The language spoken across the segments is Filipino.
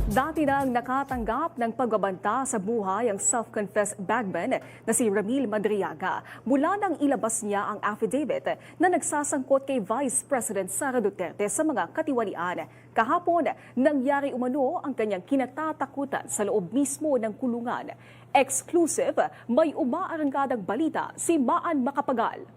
Dati nang nakatanggap ng pagbabanta sa buhay ang self-confessed bagman na si Ramil Madriaga. Mula nang ilabas niya ang affidavit na nagsasangkot kay Vice President Sara Duterte sa mga katiwalian. Kahapon, nangyari umano ang kanyang kinatatakutan sa loob mismo ng kulungan. Exclusive, may umaaranggadang balita si Maan Macapagal.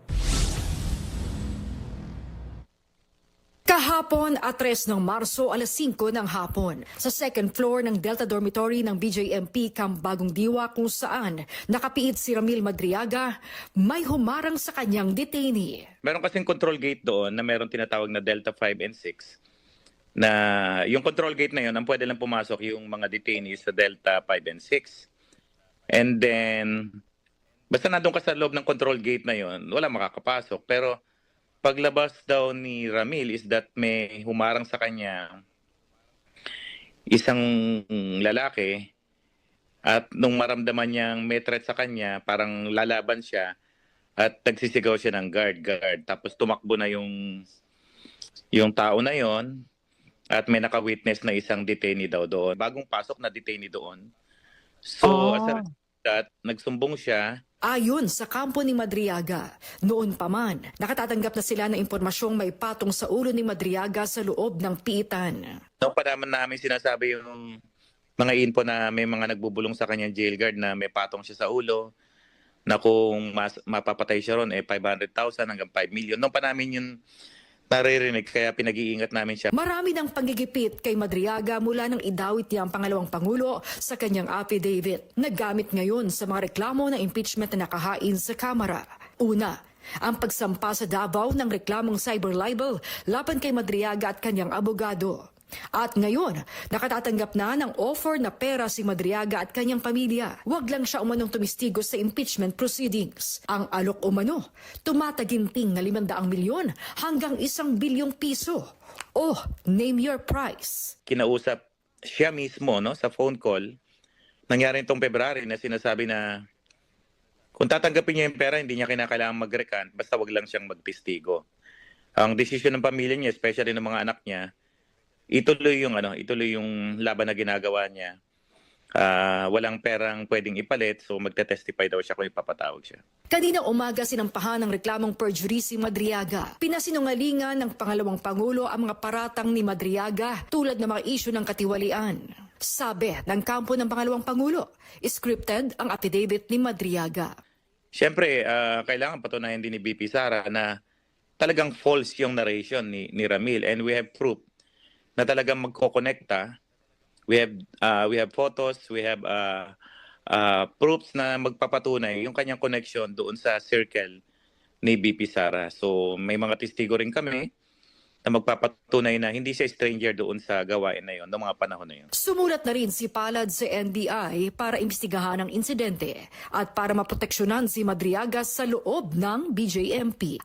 Kahapon at 3 ng Marso, alas 5 ng hapon, sa second floor ng Delta Dormitory ng BJMP Camp Bagong Diwa kung saan nakapiit si Ramil Madriaga, may humarang sa kanyang detainee. Meron kasing control gate doon na meron tinatawag na Delta 5 and 6 na yung control gate na yun, ang pwede lang pumasok yung mga detainees sa Delta 5 and 6. And then, basta nandun ka sa loob ng control gate na yun, wala makakapasok. Pero paglabas daw ni Ramil is that may humarang sa kanya isang lalaki at nung maramdaman niyang may threat sa kanya, parang lalaban siya at nagsisigaw siya ng guard. Tapos tumakbo na yung tao na yon at may naka-witness na isang detainee daw doon. Bagong pasok na detainee doon. So as a result of that, nagsumbong siya. Ayon sa kampo ni Madriaga, noon pa man, nakatatanggap na sila ng impormasyong may patong sa ulo ni Madriaga sa loob ng piitan. Noong pa namin sinasabi yung mga info na may mga nagbubulong sa kanyang jail guard na may patong siya sa ulo, na kung mapapatay siya ron, 500,000 hanggang 5 million. Noong pa namin yun naririnig, kaya pinag-iingat namin siya. Marami ng panggigipit kay Madriaga mula nang idawit niya ang pangalawang pangulo sa kanyang affidavit. Naggamit ngayon sa mga reklamo ng impeachment na nakahain sa Kamara. Una, ang pagsampa sa Davao ng reklamong cyber libel laban kay Madriaga at kanyang abogado. At ngayon, nakatatanggap na ng offer na pera si Madriaga at kanyang pamilya. Huwag lang siya umanong tumistigo sa impeachment proceedings. Ang alok umano, tumataginting na 500 milyon hanggang 1 bilyong piso. Oh, name your price. Kinausap siya mismo sa phone call. Nangyari itong February na sinasabi na kung tatanggapin niya yung pera, hindi niya kinakailangan mag-recant, basta wag lang siyang magtistigo. Ang desisyon ng pamilya niya, especially ng mga anak niya, ituloy yung laban na ginagawa niya. Walang perang pwedeng ipalit, so magte-testify daw siya kung ipapatawag siya. Kanina umaga sinampahan ng reklamong perjury si Madriaga. Pinasinungalingan ng pangalawang pangulo ang mga paratang ni Madriaga tulad ng mga isyu ng katiwalian. Sabi ng kampo ng pangalawang pangulo, scripted ang affidavit ni Madriaga. Siyempre, kailangan patunayan din ni BP Sara na talagang false yung narration ni Ramil, and we have proof na talagang magkokonekta. We have photos, we have proofs na magpapatunay yung kanyang connection doon sa circle ni BP Sara. So may mga testigo rin kami na magpapatunay na hindi siya stranger doon sa gawain na yon noong mga panahon na yon. Sumulat na rin si Palad sa NBI para imbestigahan ang insidente at para maproteksyonan si Madriaga sa loob ng BJMP.